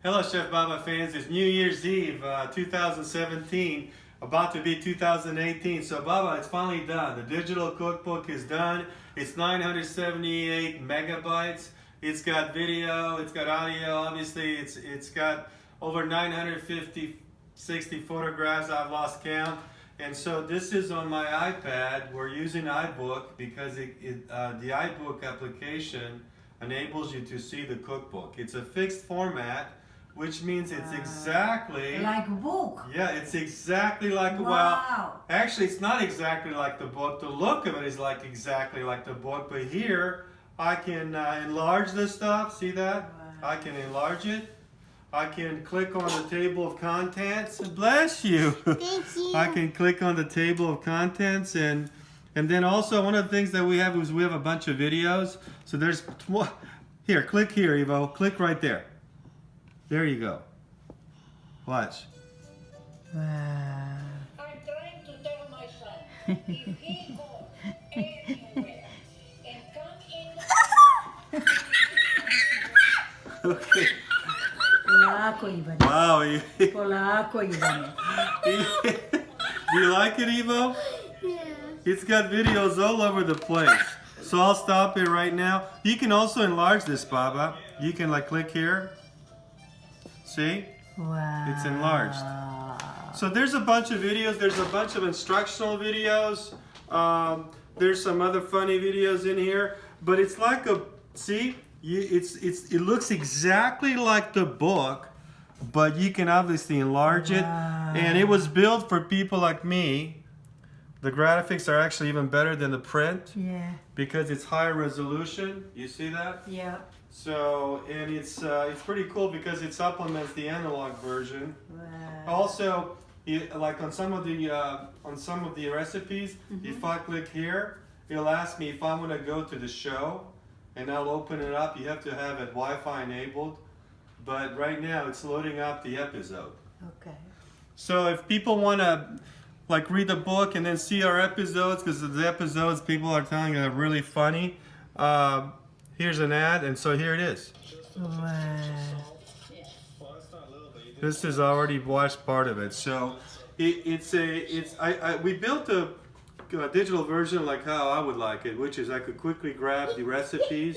Hello Chef Baba fans, it's New Year's Eve 2017, about to be 2018. So Baba, it's finally done. The digital cookbook is done. It's 978 megabytes. It's got video, it's got audio, obviously it's got over 60 photographs, I've lost count. And so this is on my iPad. We're using iBook because the iBook application enables you to see the cookbook. It's a fixed format, which means it's exactly like a book. Yeah, it's exactly like well, actually it's not exactly like the book. The look of it is like exactly like the book, but here I can enlarge this stuff. See that? Wow. I can enlarge it. I can click on the table of contents. Bless you. Thank you. I can click on the table of contents, and then also one of the things that we have is we have a bunch of videos. So there's here. Click here, Evo. Click right there. There you go. Watch. Wow. I'm trying to tell my son, if he goes anywhere and come in... Okay. Polako, Ivan. Wow. Polako, Ivan. Do you like it, Evo? Yeah. It's got videos all over the place. So I'll stop it right now. You can also enlarge this, Baba. You can like click here. See? Wow. It's enlarged. So there's a bunch of videos. There's a bunch of instructional videos. There's some other funny videos in here. But it's like a, see? It looks exactly like the book, but you can obviously enlarge it. And it was built for people like me. The graphics are actually even better than the print. Yeah. Because it's higher resolution. You see that? Yeah. So, and it's pretty cool because it supplements the analog version. Wow. Also, like on some of the recipes, if I click here, it'll ask me if I want to go to the show, and I'll open it up. You have to have it Wi-Fi enabled, but right now it's loading up the episode. Okay. So if people want to like read the book and then see our episodes, because the episodes people are telling are really funny. Here's an ad, and so here it is. Wow. This is already watched part of it. So we built a digital version like how I would like it, which is I could quickly grab the recipes,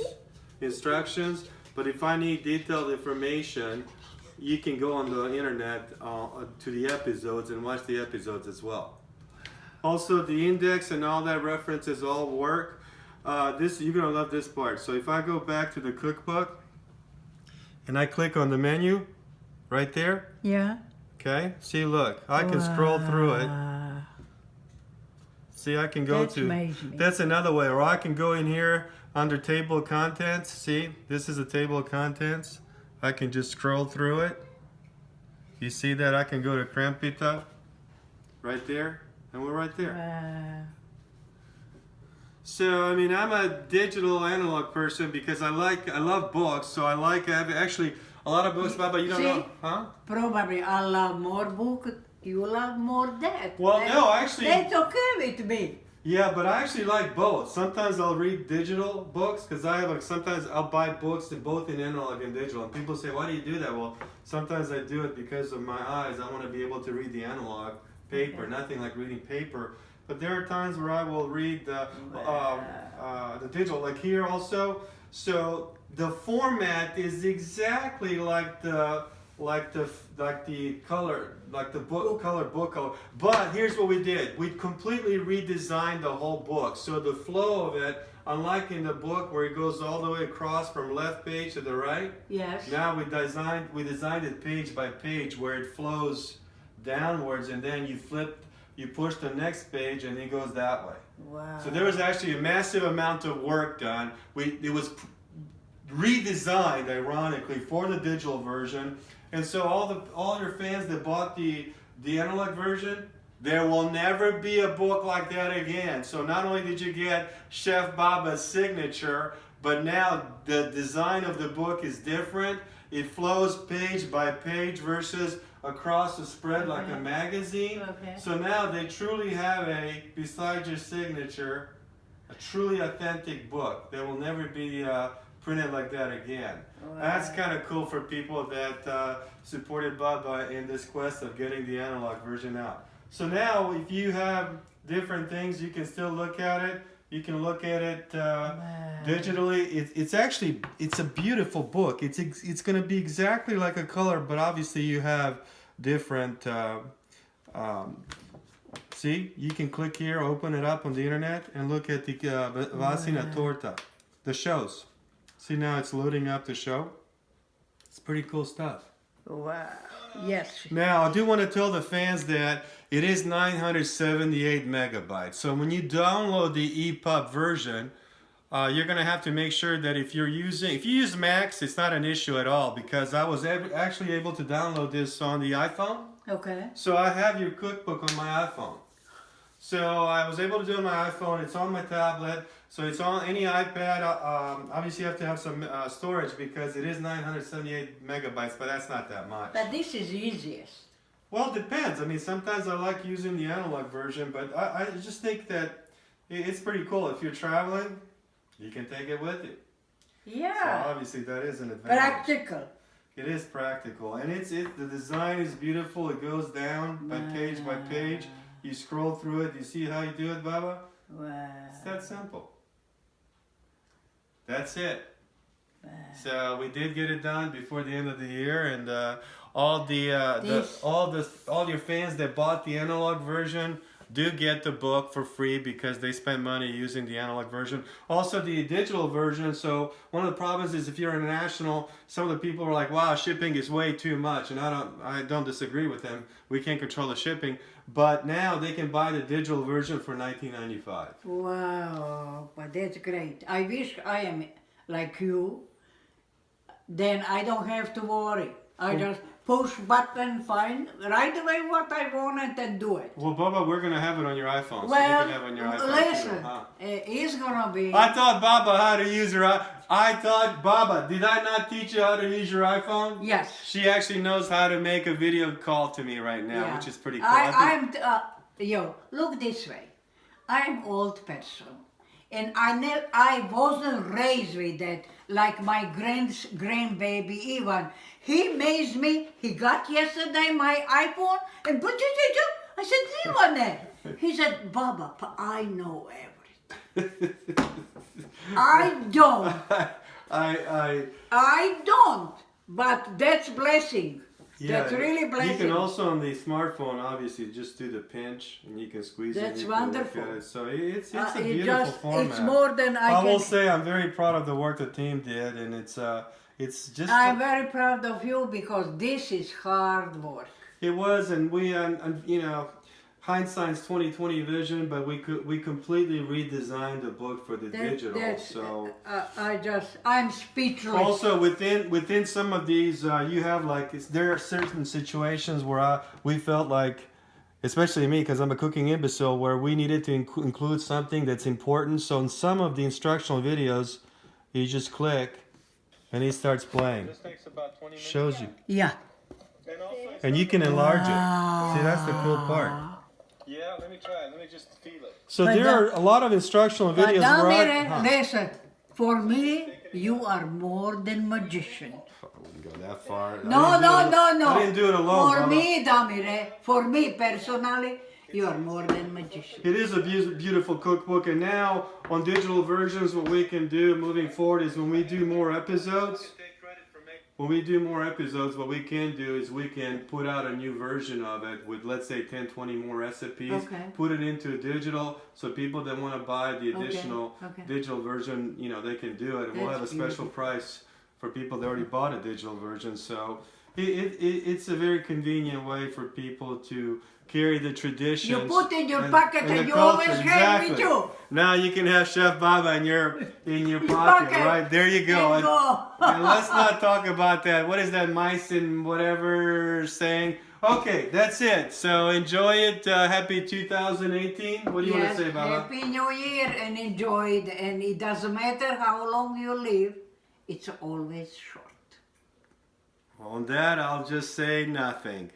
instructions, but if I need detailed information, you can go on the internet to the episodes and watch the episodes as well. Also, the index and all that references all work. You're gonna love this part. So if I go back to the cookbook and I click on the menu right there, Yeah. okay, see, look, I can scroll through it. See, I can go That's to, amazing. that's another way, or I can go in here under table of contents. See, this is a table of contents. I can just scroll through it. You see that? I can go to Crampita right there, and we're right there. Wow. So, I mean, I'm a digital analog person because I love books, so actually a lot of books, Baba, you don't know, huh? Probably I love more book, you love more that. Well, no, actually. That's okay with me. Yeah, but I actually like both. Sometimes I'll read digital books because sometimes I'll buy books both in analog and digital. And people say, why do you do that? Well, sometimes I do it because of my eyes. I want to be able to read the analog paper, nothing like reading paper. But there are times where I will read the digital, like here also. So the format is exactly like the color, like the book color. But here's what we did: we completely redesigned the whole book. So the flow of it, unlike in the book where it goes all the way across from left page to the right. Yes. Now we designed it page by page where it flows downwards, and then you push the next page and it goes that way. Wow. So there was actually a massive amount of work done. It was redesigned, ironically, for the digital version. And so all your fans that bought the analog version, there will never be a book like that again. So not only did you get Chef Baba's signature, but now the design of the book is different. It flows page by page versus across the spread like a magazine. Okay. So now they truly have besides your signature, a truly authentic book. There will never be printed like that again. That's kind of cool for people that supported Bubba in this quest of getting the analog version out. So now, if you have different things, you can still look at it. You can look at it digitally. It's a beautiful book. It's going to be exactly like a color, but obviously you have different. See, you can click here, open it up on the internet, and look at the Vasina Torta, the shows. See, now it's loading up the show. It's pretty cool stuff. Wow. Yes. Now, I do want to tell the fans that it is 978 megabytes. So when you download the ePub version, you're going to have to make sure that if you use Macs, it's not an issue at all, because I was actually able to download this on the iPhone. Okay. So I have your cookbook on my iPhone. So I was able to do it on my iPhone. It's on my tablet. So it's on any iPad. Obviously, you have to have some storage because it is 978 megabytes, but that's not that much. But this is easiest. Well, it depends. I mean, sometimes I like using the analog version, but I just think that it's pretty cool. If you're traveling, you can take it with you. Yeah. So obviously, that is an advantage. Practical. It is practical, and the design is beautiful. It goes down by page. You scroll through it. You see how you do it, Baba? Wow. It's that simple. That's it. So we did get it done before the end of the year, and all your fans that bought the analog version do get the book for free because they spend money using the analog version. Also the digital version. So one of the problems is if you're international, some of the people are like, "Wow, shipping is way too much," and I don't disagree with them. We can't control the shipping, but now they can buy the digital version for $19.95. Wow, but that's great. I wish I am like you. Then I don't have to worry. I just push button, find right away what I wanted and do it. Well, Bubba, we're gonna have it on your iPhone. Well, so you can have it on your iPhone listen, too, huh? it's gonna be. I taught Baba how to use Baba, did I not teach you how to use your iPhone? Yes. She actually knows how to make a video call to me right now, which is pretty cool. Look this way. I'm old person, and I wasn't raised with that. Like my grandbaby Ivan, he amazed me. He got yesterday my iPhone and I said, Ivan, he said, Baba, I know everything. I don't. I don't. But that's blessing. Yeah, that's really blessing. You can also on the smartphone, obviously, just do the pinch and you can squeeze it. That's you can wonderful. look at it. So it's a beautiful format. It's more than I will say I'm very proud of the work the team did, and it's just. I'm very proud of you because this is hard work. It was, and we, hindsight's 20/20 vision, but we completely redesigned the book for the digital. So I'm speechless. Also within some of these, you have there are certain situations where we felt like, especially me, because I'm a cooking imbecile, where we needed to include something that's important. So in some of the instructional videos, you just click, and he starts playing. This takes about 20 minutes. Shows you. Yeah. And you can enlarge it. See, that's the cool part. Yeah, let me try it. Let me just feel it. So there are a lot of instructional videos where listen, for me, you are more than magician. I wouldn't go that far. No. I didn't do it alone. For me, Damire, for me personally, you are more than magician. It is a beautiful cookbook, and now on digital versions, what we can do moving forward is when we do more episodes. What we can do is we can put out a new version of it with, let's say, 10, 20 more recipes. Okay. Put it into digital, so people that want to buy the additional digital version, they can do it. And we'll have a special price for people that already bought a digital version. So it's a very convenient way for people to carry the traditions. You put in your pocket and you always have with you. Now you can have Chef Baba in your pocket, right? There you go. And let's not talk about that. What is that mice and whatever saying? Okay, that's it. So enjoy it. Happy 2018. What do you want to say, Baba? Happy New Year and enjoy it. And it doesn't matter how long you live, it's always short. On that, I'll just say nothing.